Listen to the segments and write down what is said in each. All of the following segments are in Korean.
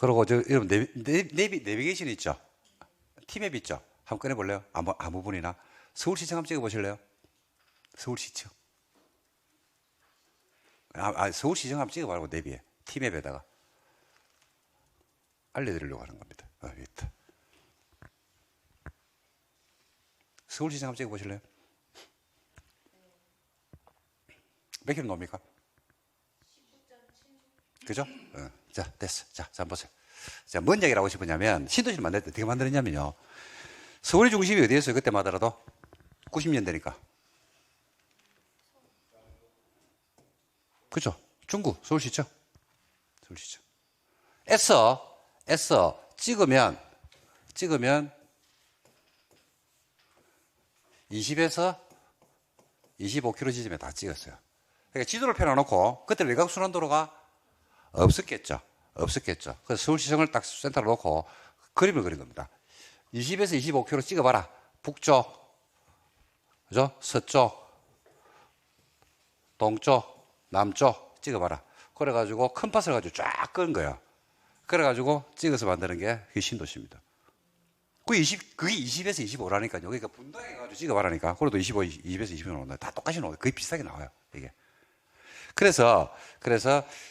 그리고 여러분 내비게이션 있죠? 티맵 있죠? 한번 꺼내볼래요? 아무 분이나. 서울시청 한번 찍어보실래요? 서울시청. 서울시청 한번 찍어보라고, 내비에. 티맵에다가. 알려드리려고 하는 겁니다. 여기 있다. 서울시청 한번 찍어보실래요? 몇 킬로 나옵니까? 그죠? 자, 됐어. 자, 한번 보세요. 자, 뭔 얘기를 하고 싶으냐면, 신도시를 만들 때 어떻게 만들었냐면요. 서울의 중심이 어디였어요? 그때마다라도? 90년대니까. 그죠? 중구, 서울시청. 서울시청. 애써 찍으면 20에서 25km 지점에 다 찍었어요. 그러니까 지도를 펴놔놓고, 그때 외곽순환도로가 없었겠죠. 그래서 서울시청을 딱 센터로 놓고 그림을 그린 겁니다. 20에서 25km 찍어봐라. 북쪽, 그죠? 서쪽, 동쪽, 남쪽 찍어봐라. 그래가지고 컴파스를 가지고 쫙 끄는 거예요. 그래가지고 찍어서 만드는 게 그게 신도시입니다. 그게 20에서 25라니까요. 그러니까 분당해가지고 찍어봐라니까. 그래도 20에서 25 나온다. 다 똑같이 나와요. 거의 비슷하게 나와요. 이게. 그래서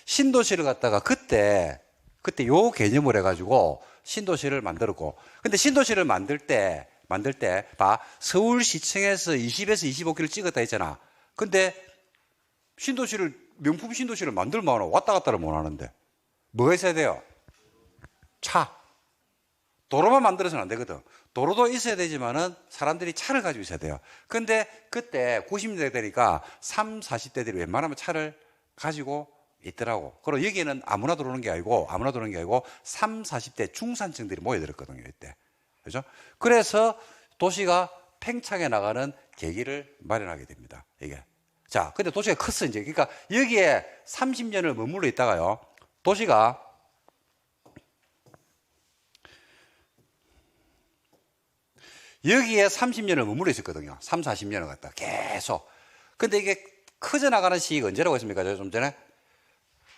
신도시를 갖다가 그때 요 개념을 해가지고 신도시를 만들었고, 근데 신도시를 만들 때 봐, 서울시청에서 20에서 25km 찍었다 했잖아. 근데 명품 신도시를 만들면 왔다 갔다를 못 하는데 뭐가 있어야 돼요? 차. 도로만 만들어서는 안 되거든. 도로도 있어야 되지만은 사람들이 차를 가지고 있어야 돼요. 근데 그때 90년대 되니까 30, 40대들이 웬만하면 차를 가지고 있더라고. 그리고 여기는 아무나 들어오는 게 아니고 30, 40대 중산층들이 모여들었거든요, 이때. 그죠? 그래서 도시가 팽창해 나가는 계기를 마련하게 됩니다, 이게. 자, 근데 도시가 컸어, 이제. 그러니까 여기에 30년을 머물러 있다가요, 도시가 여기에 30년을 머물러 있었거든요. 3, 40년을 갖다 계속. 근데 이게 커져나가는 시기가 언제라고 했습니까? 좀 전에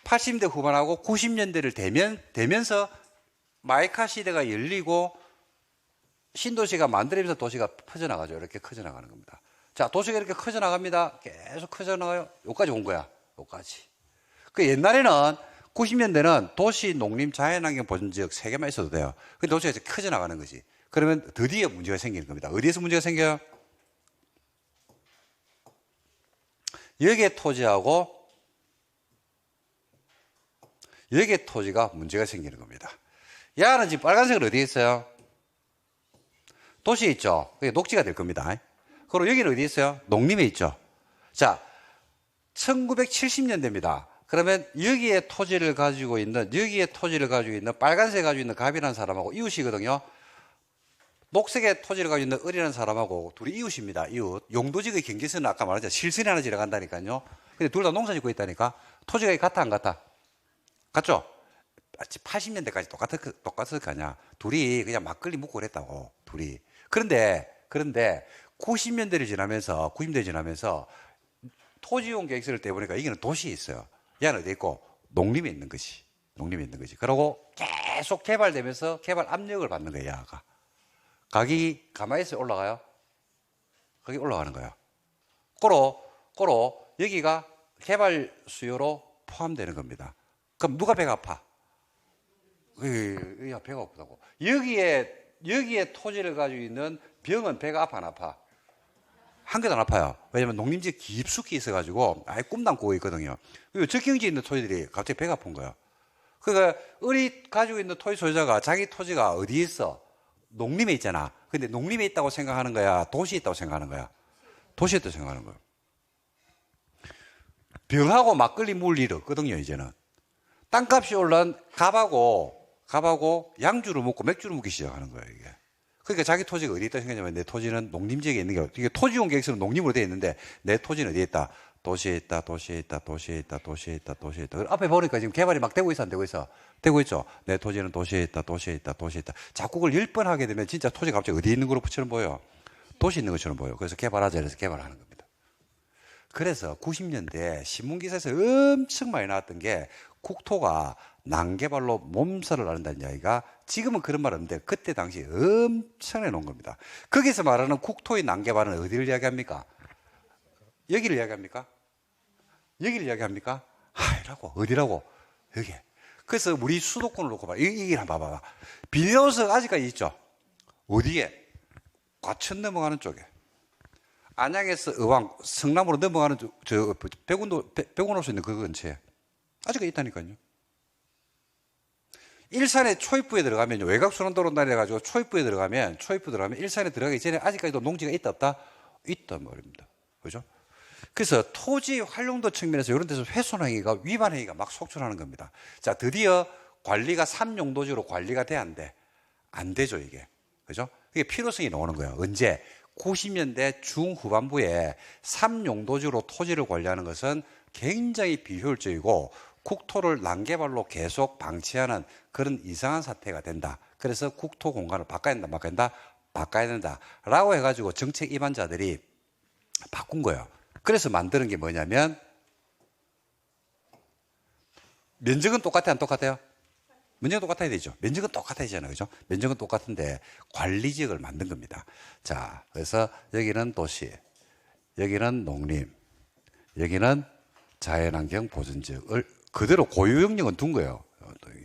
80년대 후반하고 90년대를 되면서 마이카 시대가 열리고 신도시가 만들어지면서 도시가 퍼져나가죠. 이렇게 커져나가는 겁니다. 자, 도시가 이렇게 커져나갑니다. 계속 커져나가요. 여기까지 온 거야. 여기까지. 그 옛날에는 90년대는 도시, 농림, 자연환경 보전지역 3개만 있어도 돼요. 근데 도시가 이제 커져나가는 거지. 그러면 드디어 문제가 생기는 겁니다. 어디에서 문제가 생겨요? 여기에 토지하고 여기에 토지가 문제가 생기는 겁니다. 야는 지금 빨간색으로 어디에 있어요? 도시에 있죠. 그게 녹지가 될 겁니다. 그리고 여기는 어디에 있어요? 농림에 있죠. 자, 1970년대입니다. 그러면 여기에 토지를 가지고 있는 빨간색 가지고 있는 갑이라는 사람하고 이웃이거든요. 녹색의 토지를 가지고 있는 을이라는 사람하고 둘이 이웃입니다. 이웃. 용도지의 경계선은 아까 말했죠. 실선이 하나 지나간다니까요. 근데 둘 다 농사 짓고 있다니까. 토지가 같아, 안 같아? 같죠? 80년대까지 똑같을 거 아니야. 둘이 그냥 막걸리 묵고 그랬다고. 둘이. 그런데 90년대를 지나면서 토지용 계획서를 떼보니까 이게는 도시에 있어요. 얘는 어디 있고? 농림에 있는 거지. 그리고 계속 개발되면서 개발 압력을 받는 거야, 얘가. 가격이 가만히 있어 올라가요? 거기 올라가는 거예요. 꼬로 여기가 개발 수요로 포함되는 겁니다. 그럼 누가 배가 아파? 야, 배가 아프다고. 여기에 토지를 가지고 있는 병은 배가 아파, 안 아파? 한 개도 안 아파요. 왜냐면 농림지에 깊숙이 있어가지고 아예 꿈도 안 꾸고 있거든요. 그리고 적경지에 있는 토지들이 갑자기 배가 아픈 거예요. 그러니까 을이 가지고 있는 토지 소유자가 자기 토지가 어디에 있어? 농림에 있잖아. 근데 농림에 있다고 생각하는 거야? 도시에 있다고 생각하는 거야? 도시에 있다고 생각하는 거야. 병하고 막걸리 물 일 없거든요, 이제는. 땅값이 올라온 갑하고 양주를 먹고 맥주를 먹기 시작하는 거예요, 이게. 그러니까 자기 토지가 어디에 있다 생각하냐면 내 토지는 농림지역에 있는 게, 이게 토지용 계획서는 농림으로 되어 있는데 내 토지는 어디에 있다? 도시에 있다. 앞에 보니까 지금 개발이 막 되고 있어, 안 되고 있어? 되고 있죠? 내 토지는 도시에 있다. 자꾸 그걸 10번 하게 되면 진짜 토지가 갑자기 어디에 있는 것처럼 보여? 도시에 있는 것처럼 보여. 그래서 개발하자 이래서 개발하는 겁니다. 그래서 90년대 신문기사에서 엄청 많이 나왔던 게 국토가 난개발로 몸살을 앓는다는 이야기가 지금은 그런 말 없는데 그때 당시 엄청나게 놓은 겁니다. 거기서 말하는 국토의 난개발은 어디를 이야기합니까? 여기를 이야기합니까? 여기를 이야기합니까? 이라고 어디라고? 여기. 그래서 우리 수도권을 놓고 봐. 여기를 한번 봐봐. 비닐하우스 아직까지 있죠? 어디에? 과천 넘어가는 쪽에. 안양에서 의왕, 성남으로 넘어가는 저 백운호수 있는 그 근처에. 아직까지 있다니까요. 일산에 초입부에 들어가면요. 외곽순환도로 내려가지고 초입부에 들어가면, 일산에 들어가기 전에 아직까지도 농지가 있다, 없다? 있단 말입니다. 그죠? 그래서 토지 활용도 측면에서 이런 데서 훼손행위가, 위반행위가 막 속출하는 겁니다. 자, 드디어 관리가 3용도지로 관리가 돼야 안 돼? 안 되죠, 이게. 그죠? 이게 필요성이 나오는 거예요. 언제? 90년대 중후반부에 3용도지로 토지를 관리하는 것은 굉장히 비효율적이고 국토를 난개발로 계속 방치하는 그런 이상한 사태가 된다. 그래서 국토 공간을 바꿔야 된다, 바꿔야 된다. 라고 해가지고 정책 입안자들이 바꾼 거예요. 그래서 만드는 게 뭐냐면, 면적은 똑같아요, 안 똑같아요? 면적은 똑같아야 되죠. 면적은 똑같아야 되잖아요. 그죠? 면적은 똑같은데 관리지역을 만든 겁니다. 자, 그래서 여기는 도시, 여기는 농림, 여기는 자연환경 보전지역을 그대로 고유 영역은 둔 거예요.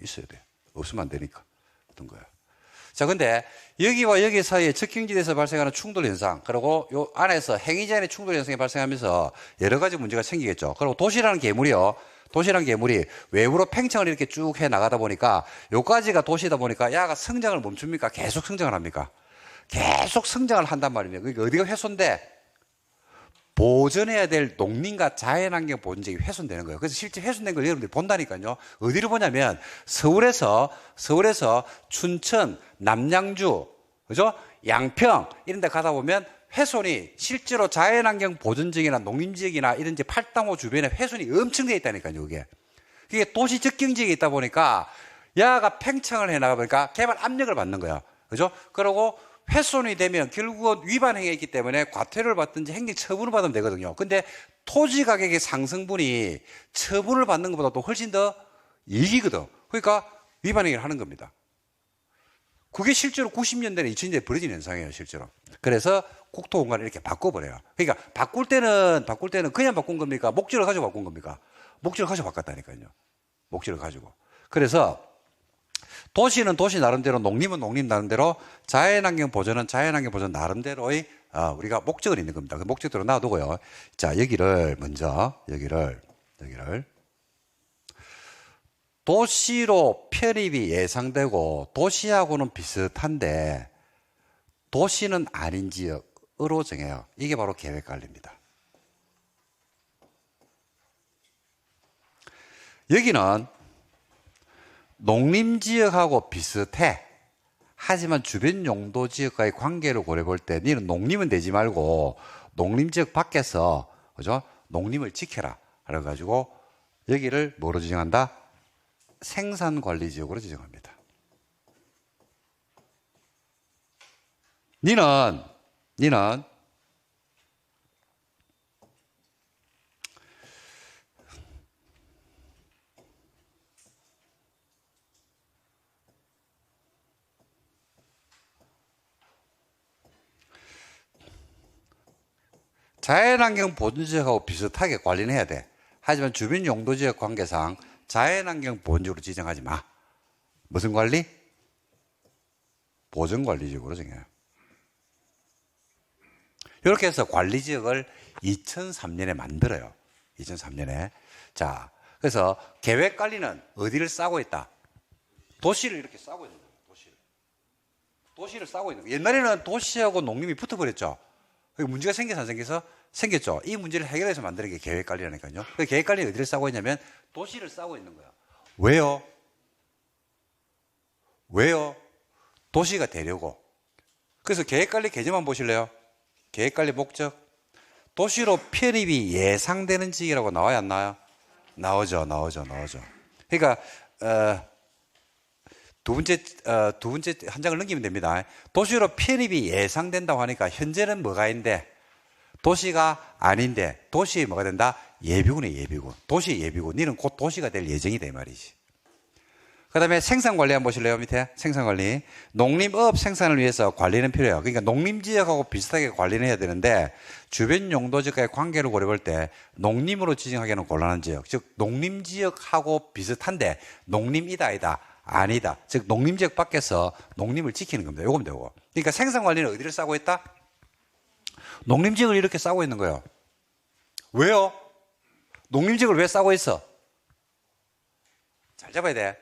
있어야 돼요. 없으면 안 되니까 둔 거예요. 자, 근데 여기와 여기 사이에 적경지대에서 발생하는 충돌 현상, 그리고 요 안에서 행위자의 충돌 현상이 발생하면서 여러 가지 문제가 생기겠죠. 그리고 도시라는 괴물이 외부로 팽창을 이렇게 쭉 해 나가다 보니까 요까지가 도시다 보니까 야가 성장을 멈춥니까? 계속 성장을 합니까? 계속 성장을 한단 말입니다. 그러니까 어디가 훼손돼? 보존해야 될 농림과 자연환경 보존지역이 훼손되는 거예요. 그래서 실제 훼손된 걸 여러분들이 본다니까요. 어디로 보냐면 서울에서 춘천, 남양주, 그죠? 양평 이런 데 가다 보면 훼손이 실제로 자연환경 보존지역이나 농림지역이나 이런 이제 팔당호 주변에 훼손이 엄청 되어 있다니까요. 그게 도시 적경지역에 있다 보니까 야가 팽창을 해 나가 보니까 개발 압력을 받는 거예요. 그죠? 그리고 훼손이 되면 결국은 위반 행위가 있기 때문에 과태료를 받든지 행정 처분을 받으면 되거든요. 근데 토지 가격의 상승분이 처분을 받는 것보다 또 훨씬 더 이익이거든. 그러니까 위반 행위를 하는 겁니다. 그게 실제로 90년대나 2000년대에 벌어진 현상이에요, 실제로. 그래서 국토 공간을 이렇게 바꿔버려요. 그러니까 바꿀 때는 그냥 바꾼 겁니까? 목적을 가지고 바꾼 겁니까? 목적을 가지고 바꿨다니까요. 목적을 가지고. 그래서 도시는 도시 나름대로, 농림은 농림 나름대로, 자연환경 보전은 자연환경 보전 나름대로의 우리가 목적은 있는 겁니다. 그 목적대로 놔두고요. 자, 여기를 도시로 편입이 예상되고 도시하고는 비슷한데 도시는 아닌 지역으로 정해요. 이게 바로 계획관리입니다. 여기는 농림지역하고 비슷해. 하지만 주변 용도지역과의 관계를 고려해 볼 때 너는 농림은 되지 말고 농림지역 밖에서, 그죠? 농림을 지켜라. 그래가지고 여기를 뭐로 지정한다? 생산관리지역으로 지정합니다. 니는 자연환경 보존지역하고 비슷하게 관리는 해야 돼. 하지만 주변 용도지역 관계상 자연환경 보존지역으로 지정하지 마. 무슨 관리? 보존관리지역으로 정해요. 이렇게 해서 관리지역을 2003년에 만들어요. 2003년에. 자, 그래서 계획관리는 어디를 싸고 있다? 도시를 이렇게 싸고 있는 거예요. 도시를 싸고 있는 거예요. 옛날에는 도시하고 농림이 붙어버렸죠. 문제가 생겨서 안 생겨서? 생겼죠. 이 문제를 해결해서 만드는 게 계획관리라니까요. 그 계획관리는 어디를 싸고 있냐면 도시를 싸고 있는 거예요. 왜요? 도시가 되려고. 그래서 계획관리 개념만 보실래요? 계획관리 목적. 도시로 편입이 예상되는 지역이라고 나와요, 안 나와요? 나오죠. 그러니까 두 번째 한 장을 넘기면 됩니다. 도시로 편입이 예상된다고 하니까 현재는 뭐가 있는데 도시가 아닌데 도시에 뭐가 된다? 예비군이에요, 예비군. 도시 예비군. 너는 곧 도시가 될 예정이다 이 말이지. 그 다음에 생산관리 한번 보실래요? 밑에 생산관리. 농림업 생산을 위해서 관리는 필요해요. 그러니까 농림지역하고 비슷하게 관리는 해야 되는데 주변 용도지역과의 관계를 고려할 때 농림으로 지정하기에는 곤란한 지역, 즉 농림지역하고 비슷한데 농림이다 아니다 아니다, 즉 농림지역 밖에서 농림을 지키는 겁니다. 요거면 되고. 그러니까 생산관리는 어디를 싸고 있다? 농림지역을 이렇게 싸고 있는 거예요. 왜요? 농림지역을 왜 싸고 있어? 잘 잡아야 돼.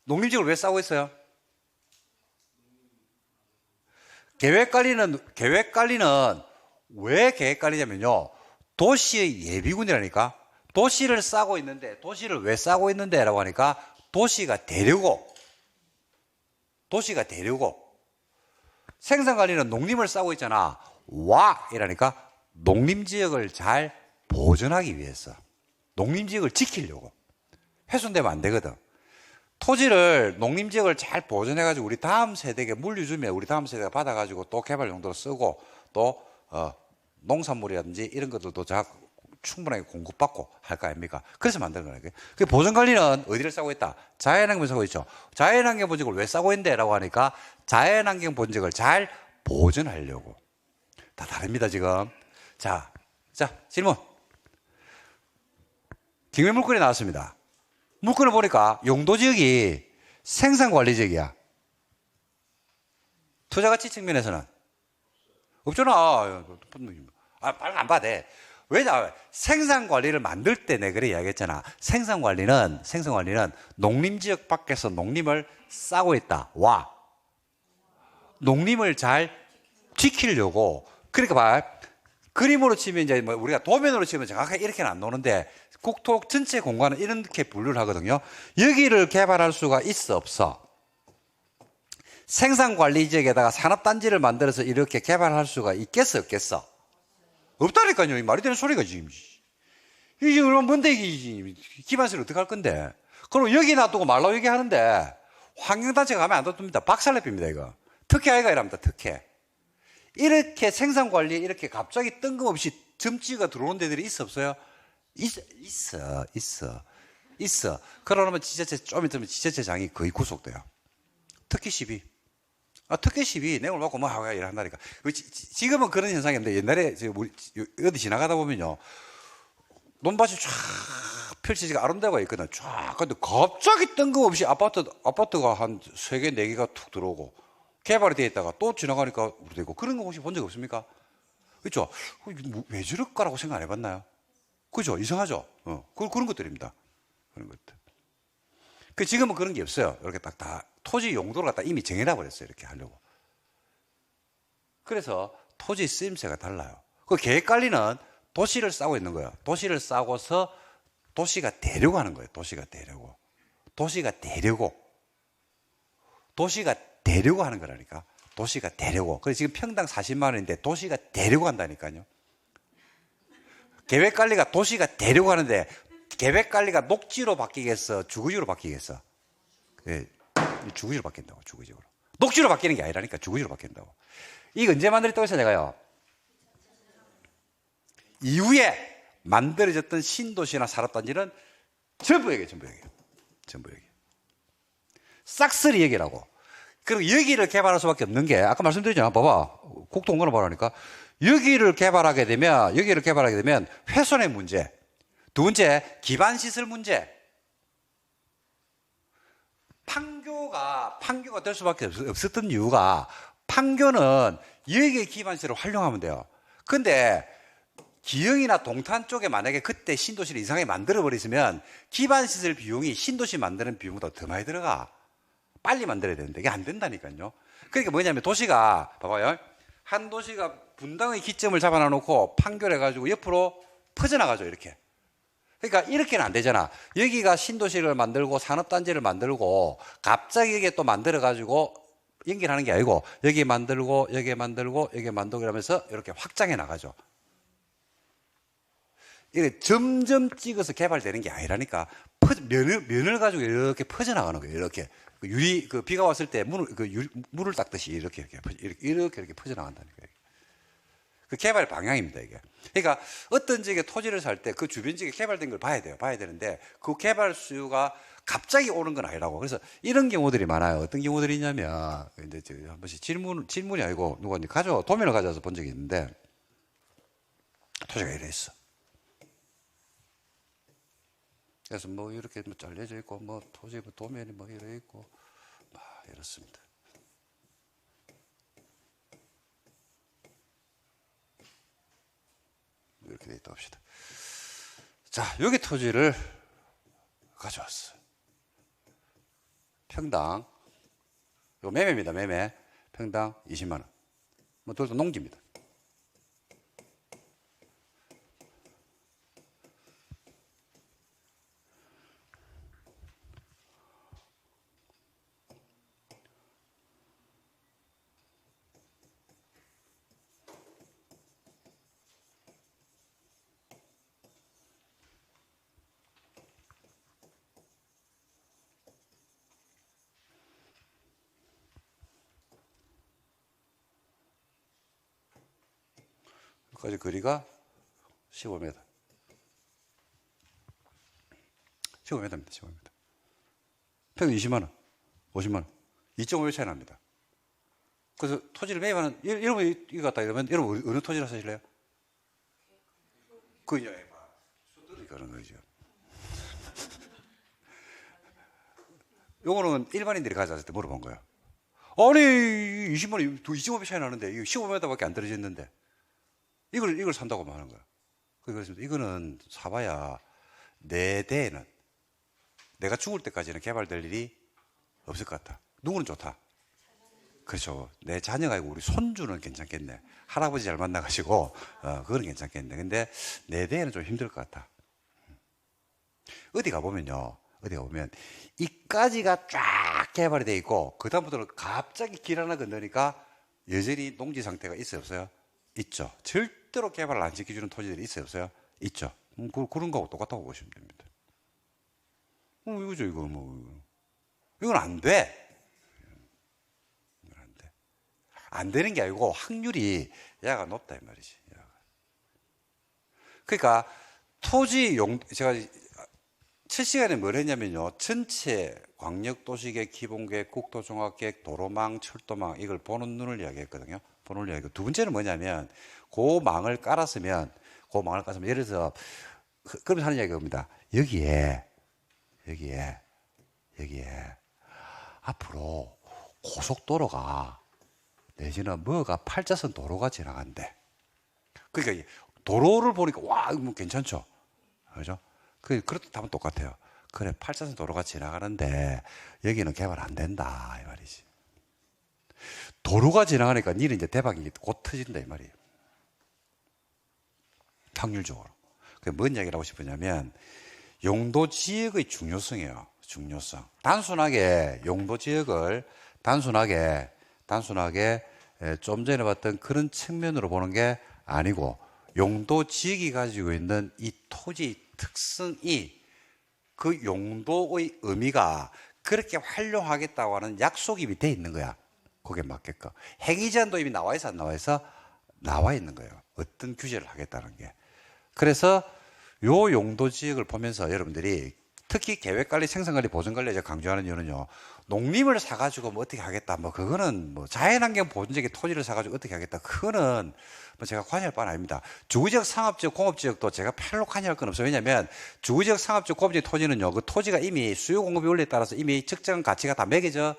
농림지역을 왜 싸고 있어요? 계획관리는 왜 계획관리냐면요, 도시의 예비군이라니까. 도시를 싸고 있는데, 도시를 왜 싸고 있는데 라고 하니까 도시가 되려고. 생산관리는 농림을 싸고 있잖아. 와! 이라니까 농림지역을 잘 보존하기 위해서, 농림지역을 지키려고. 훼손되면 안 되거든. 토지를, 농림지역을 잘 보존해가지고 우리 다음 세대에게 물려주면 우리 다음 세대가 받아가지고 또 개발 용도로 쓰고 또 농산물이라든지 이런 것들도 충분하게 공급받고 할 거 아닙니까? 그래서 만든 거예요. 그 보존관리는 어디를 싸고 있다? 자연환경을 싸고 있죠. 자연환경 본적을 왜 싸고 있는데? 라고 하니까 자연환경 본적을 잘 보존하려고. 다 다릅니다, 지금. 자, 질문. 기밀 물건이 나왔습니다. 물건을 보니까 용도지역이 생산관리지역이야. 투자가치 측면에서는 없잖아. 빨리 안 봐도 돼. 왜냐? 생산관리를 만들 때 내가 그래 이야기했잖아. 생산관리는 농림지역 밖에서 농림을 싸고 있다. 와. 농림을 잘 지키려고. 그러니까 봐. 그림으로 치면 이제 뭐 우리가 도면으로 치면 정확하게 이렇게는 안 나오는데 국토 전체 공간은 이렇게 분류를 하거든요. 여기를 개발할 수가 있어, 없어? 생산관리지역에다가 산업단지를 만들어서 이렇게 개발할 수가 있겠어, 없겠어? 없다니까요. 말이 되는 소리가 지금. 이게 얼마나 뭔데, 이게. 기반시를 어떻게 할 건데. 그럼 여기 놔두고 말라고 얘기하는데 환경단체가 가면 안 둬둡니다. 박살내줍니다, 이거. 특혜 아이가 이랍니다, 특혜. 이렇게 생산관리에 이렇게 갑자기 뜬금없이 점지가 들어오는 데들이 있어, 없어요? 있어. 그러면 좀 있으면 지자체장이 거의 구속돼요. 특혜 시비. 특혜 시비, 내용을 받고 뭐 하고 이런다니까. 지금은 그런 현상이 없는데 옛날에 어디 지나가다 보면요, 논밭이 쫙 펼쳐지가 아름다워 있거든. 쫙. 근데 갑자기 뜬금없이 아파트가 한 3개, 4개가 툭 들어오고 개발이 되어 있다가 또 지나가니까 되고, 그런 거 혹시 본 적 없습니까? 그렇죠? 왜 저럴까라고 생각 안 해봤나요? 그죠? 이상하죠? 그런 것들입니다. 그런 것들. 지금은 그런 게 없어요. 이렇게 다 토지 용도를 갖다 이미 정해놔 버렸어요. 이렇게 하려고. 그래서 토지 쓰임새가 달라요. 그 계획관리는 도시를 싸고 있는 거예요. 도시를 싸고서 도시가 되려고 하는 거예요. 도시가 되려고 하는 거라니까. 도시가 되려고. 그래서 지금 평당 40만 원인데 도시가 되려고 한다니까요. 계획관리가 도시가 되려고 하는데 계획관리가 녹지로 바뀌겠어? 주거지로 바뀌겠어? 주거지로 바뀐다고, 주거지로. 녹지로 바뀌는 게 아니라니까, 주거지로 바뀐다고. 이거 언제 만들었다고 했어요, 제가요? 이후에 만들어졌던 신도시나 산업단지는 전부 여기에요. 싹쓸이 여기라고. 그리고 여기를 개발할 수밖에 없는 게, 아까 말씀드렸잖아. 봐봐. 국토공간을 봐라니까. 여기를 개발하게 되면 훼손의 문제. 두 번째, 기반시설 문제. 판교가 될 수밖에 없었던 이유가, 판교는 여기의 기반시설을 활용하면 돼요. 근데 기흥이나 동탄 쪽에 만약에 그때 신도시를 이상하게 만들어버리면 기반시설 비용이 신도시 만드는 비용보다 더 많이 들어가. 빨리 만들어야 되는데 이게 안 된다니까요. 그러니까 뭐냐면 도시가, 봐봐요. 한 도시가 분당의 기점을 잡아놔놓고 판교를 해가지고 옆으로 퍼져나가죠, 이렇게. 그러니까 이렇게는 안 되잖아. 여기가 신도시를 만들고 산업단지를 만들고 갑자기 여기에 또 만들어가지고 연결하는 게 아니고 여기 만들고 이러면서 이렇게 확장해 나가죠. 이게 점점 찍어서 개발되는 게 아니라니까. 면을 가지고 이렇게 퍼져나가는 거예요. 이렇게. 비가 왔을 때 물을 닦듯이 이렇게 퍼져나간다니까요. 그 개발 방향입니다, 이게. 그러니까 어떤 지역에 토지를 살 때 그 주변 지역에 개발된 걸 봐야 돼요. 봐야 되는데 그 개발 수요가 갑자기 오는 건 아니라고. 그래서 이런 경우들이 많아요. 어떤 경우들이 있냐면, 이제 한 번씩 질문이 아니고 누가 이제 도면을 가져와서 본 적이 있는데, 토지가 이래 있어. 그래서 뭐 이렇게 뭐 잘려져 있고, 뭐 토지 도면이 뭐 이래 있고, 막 이렇습니다. 이렇게 돼 있다 합시다. 자, 여기 토지를 가져왔어요. 평당, 이거 매매입니다, 매매. 평당 20만 원. 뭐 둘 다 농지입니다. 여기까지 거리가 15m. 15m입니다, 15m. 평균 20만 원, 50만 원. 2.5배 차이 납니다. 그래서 토지를 매입하는, 여러분 이거 같다 이러면, 여러분 어느 토지를 사실래요? 그런 거죠. 요거는 일반인들이 가져왔을 때 물어본 거예요. 아니, 20만 원, 2.5배 차이 나는데, 이거 15m밖에 안 떨어졌는데, 이걸 산다고 하는 거야. 그래서 이거는 사봐야 내 대에는, 내가 죽을 때까지는 개발될 일이 없을 것 같다. 누구는 좋다. 그렇죠. 내 자녀가 아니고 우리 손주는 괜찮겠네. 할아버지 잘 만나가지고, 그거는 괜찮겠네. 근데 내 대에는 좀 힘들 것 같다. 어디 가보면, 이까지가 쫙 개발이 돼 있고, 그다음부터는 갑자기 길 하나 건너니까 여전히 농지 상태가 있어요, 없어요? 있죠. 절대로 개발을 안 지켜주는 토지들이 있어요, 없어요? 있죠. 그런 거하고 똑같다고 보시면 됩니다. 이거죠, 이거 이건 안 돼. 이건 안 돼. 안 되는 게 아니고 확률이 야가 높다 이 말이지. 야가. 그러니까 제가 첫 시간에 뭘 했냐면요. 전체 광역도시계획, 기본계획, 국토종합계획, 도로망, 철도망 이걸 보는 눈을 이야기했거든요. 보는 눈을 이야기했고, 두 번째는 뭐냐면 그 망을 깔았으면 예를 들어서 그러면 하는 이야기가 옵니다. 여기에 앞으로 고속도로가 내지는 뭐가 8차선 도로가 지나간대. 그러니까 도로를 보니까 와, 이거 뭐 괜찮죠? 그죠? 그렇다면 똑같아요. 그래, 8차선 도로가 지나가는데 여기는 개발 안 된다 이 말이지. 도로가 지나가니까 니는 이제 대박이 곧 터진다 이 말이에요. 확률적으로. 뭔 이야기를 하고 싶으냐면 용도 지역의 중요성이에요. 중요성. 단순하게 용도 지역을 단순하게 좀 전에 봤던 그런 측면으로 보는 게 아니고, 용도 지역이 가지고 있는 이 토지 특성이 그 용도의 의미가 그렇게 활용하겠다고 하는 약속이 밑에 있는 거야. 거기에 맞게끔. 행위 제한도 이미 나와 있어, 안 나와 있어? 나와 있는 거예요. 어떤 규제를 하겠다는 게. 그래서 요 용도 지역을 보면서 여러분들이 특히 계획관리, 생산관리, 보전관리에 제가 강조하는 이유는요, 농림을 사가지고 뭐 어떻게 하겠다, 뭐 그거는 뭐 자연환경 보존지역에 토지를 사가지고 어떻게 하겠다, 그거는 뭐 제가 관여할 바는 아닙니다. 주거지역, 상업지역, 공업지역도 제가 별로 관여할 건 없어요. 왜냐하면 주거지역, 상업지역, 공업지역 토지는요, 그 토지가 이미 수요 공급의 원리에 따라서 이미 적정 가치가 다 매겨져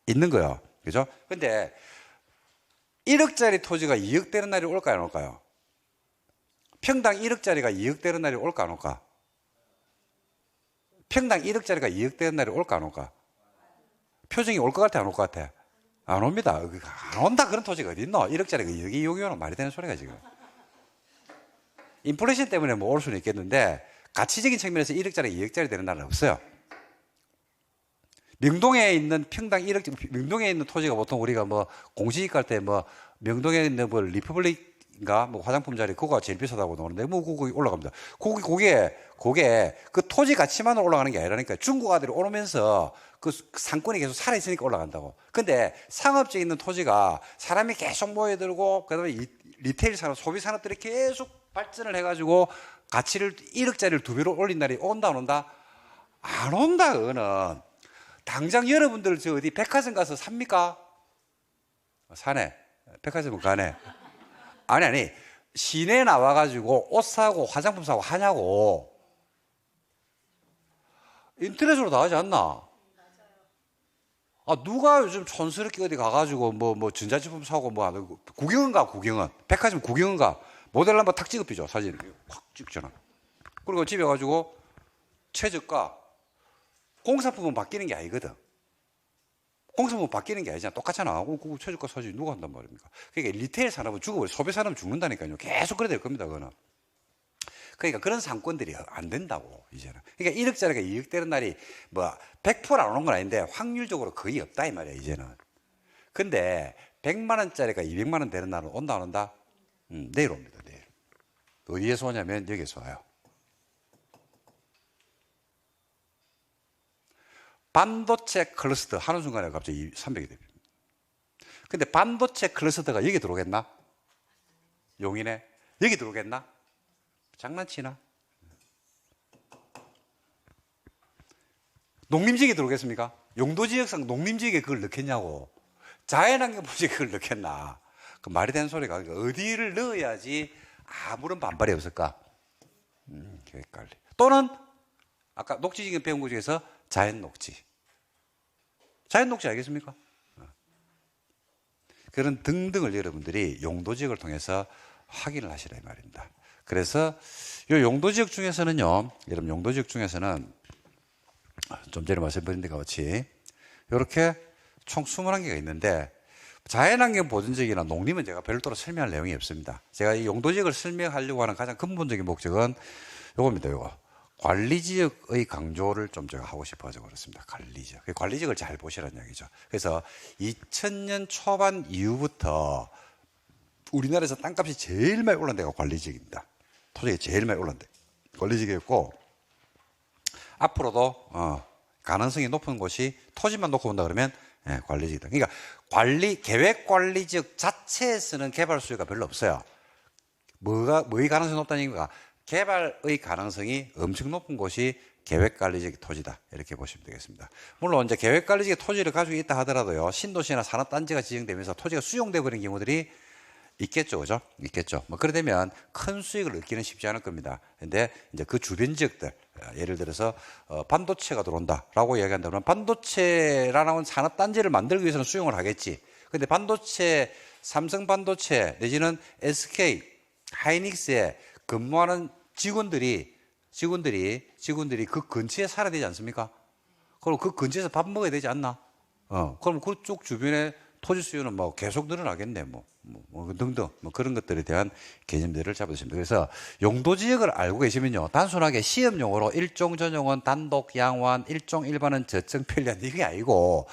있는 거예요. 그죠? 근데 1억짜리 토지가 2억 되는 날이 올까요, 안 올까요? 평당 1억짜리가 2억 되는 날이 올까, 안 올까? 평당 1억짜리가 2억 되는 날이 올까, 안 올까? 표정이 올 것 같아, 안 올 것 같아? 안 옵니다. 안 온다 그런 토지가 어디 있노? 1억짜리가 2억이 6이면 말이 되는 소리가 지금. 인플레이션 때문에 뭐 올 수는 있겠는데, 가치적인 측면에서 1억짜리, 2억짜리 되는 날은 없어요. 명동에 있는 평당 1억, 명동에 있는 토지가 보통 우리가 뭐 공시지가 할 때 뭐 명동에 있는 뭐 리퍼블릭 자리인가 뭐 화장품 자리 그거가 제일 비싸다고 나오는데 뭐 그거 올라갑니다. 그게 그 토지 가치만으로 올라가는 게 아니라니까. 중국 아들이 오르면서 그 상권이 계속 살아 있으니까 올라간다고. 근데 상업지에 있는 토지가 사람이 계속 모여들고 그다음에 리테일 산업, 소비 산업들이 계속 발전을 해가지고 가치를 1억짜리를 2배로 올린 날이 온다 안 온다? 안 온다. 그거는 당장 여러분들 저 어디 백화점 가서 삽니까? 사네. 백화점은 가네. 아니 시내 나와가지고 옷 사고 화장품 사고 하냐고. 인터넷으로 다 하지 않나? 누가 요즘 촌스럽게 어디 가가지고 뭐 전자제품 사고 뭐 하는 구경은 가. 백화점 구경은 가. 모델 한번 탁 찍어비죠. 사진 확 찍잖아. 그리고 집에 가지고 최저가 공사품은 바뀌는 게 아니거든. 공사품은 바뀌는 게 아니잖아. 똑같잖아. 그 최저가 사진 누가 한단 말입니까? 그러니까 리테일 산업은 죽어버려. 소비 산업은 죽는다니까요. 계속 그래야 될 겁니다. 그거는. 그러니까 그런 상권들이 안 된다고 이제는. 그러니까 1억짜리가 2억 되는 날이 뭐 100%안 오는 건 아닌데 확률적으로 거의 없다 이 말이야 이제는. 근데 100만 원짜리가 200만 원 되는 날은 온다 안 온다? 내일 옵니다. 내일. 어디에서 오냐면 여기에서 와요. 반도체 클러스터 하는 순간에 갑자기 300이 됩니다. 근데 반도체 클러스터가 여기 들어오겠나? 용인에? 여기 들어오겠나? 장난치나? 농림지역에 들어오겠습니까? 용도지역상 농림지역에 그걸 넣겠냐고. 자연환경 부지에 그걸 넣겠나? 그 말이 되는 소리가. 그러니까 어디를 넣어야지 아무런 반발이 없을까? 계획관리. 또는 아까 녹지지경 배운 것 중에서 자연녹지. 자연녹지 알겠습니까? 그런 등등을 여러분들이 용도지역을 통해서 확인을 하시라 이 말입니다. 그래서 이 용도지역 중에서는요, 여러분 용도지역 중에서는 좀 전에 말씀드린 것 같이 이렇게 총 21개가 있는데 자연환경 보존지역이나 농림은 제가 별도로 설명할 내용이 없습니다. 제가 이 용도지역을 설명하려고 하는 가장 근본적인 목적은 요겁니다. 요거. 관리지역의 강조를 좀 제가 하고 싶어서 그렇습니다. 관리지역. 관리지역을 잘 보시라는 이야기죠. 그래서 2000년 초반 이후부터 우리나라에서 땅값이 제일 많이 올랐는 데가 관리지역입니다. 토지가 제일 많이 올랐는 데 관리지역이었고, 앞으로도 가능성이 높은 곳이 토지만 놓고 본다 그러면 관리지역이다. 그러니까 계획관리지역 자체에서는 개발 수요가 별로 없어요. 뭐의 가능성이 높다는 얘기가 개발의 가능성이 엄청 높은 곳이 계획관리지역 토지다. 이렇게 보시면 되겠습니다. 물론 이제 계획관리지역 토지를 가지고 있다 하더라도요, 신도시나 산업단지가 지정되면서 토지가 수용돼 버린 경우들이 있겠죠, 그죠? 있겠죠. 뭐 그래 되면 큰 수익을 얻기는 쉽지 않을 겁니다. 근데 이제 그 주변 지역들, 예를 들어서 반도체가 들어온다라고 이야기한다면 반도체라는 산업단지를 만들기 위해서는 수용을 하겠지. 근데 반도체, 삼성 반도체 내지는 SK 하이닉스에 근무하는 직원들이 그 근처에 살아야 되지 않습니까? 그럼 그 근처에서 밥 먹어야 되지 않나? 그럼 그쪽 주변에 토지 수요는 뭐 계속 늘어나겠네, 등등, 그런 것들에 대한 개념들을 잡으십니다. 그래서 용도지역을 알고 계시면요, 단순하게 시험용어로 일종 전용은 단독 양호한, 일종 일반은 저층 편리한, 이게 아니고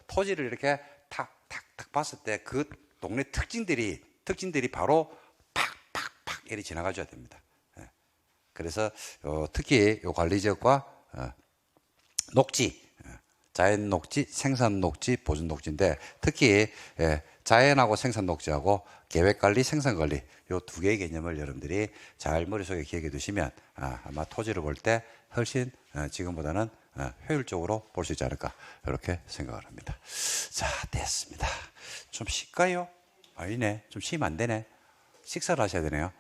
토지를 이렇게 탁탁탁 봤을 때 그 동네 특징들이 바로 팍팍팍 이렇게 지나가줘야 됩니다. 그래서 특히 요 관리지역과 녹지, 자연 녹지, 생산 녹지, 보존 녹지인데 특히 자연하고 생산 녹지하고 계획관리, 생산관리 요 두 개의 개념을 여러분들이 잘 머릿속에 기억해 두시면 아마 토지를 볼 때 훨씬 지금보다는 효율적으로 볼 수 있지 않을까 이렇게 생각을 합니다. 자, 됐습니다. 좀 쉴까요? 아니네. 좀 쉬면 안 되네. 식사를 하셔야 되네요.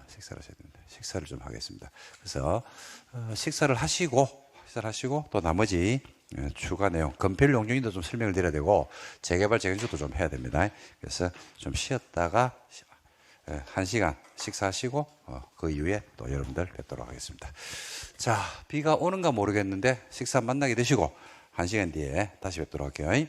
식사를 하셔야 됩니다. 식사를 좀 하겠습니다. 그래서 식사를 하시고 또 나머지 추가 내용, 건폐율 용적인도 좀 설명을 드려야 되고 재개발 재건축도 좀 해야 됩니다. 그래서 좀 쉬었다가 1시간 식사하시고 그 이후에 또 여러분들 뵙도록 하겠습니다. 자, 비가 오는가 모르겠는데 식사 만나게 되시고 1시간 뒤에 다시 뵙도록 할게요.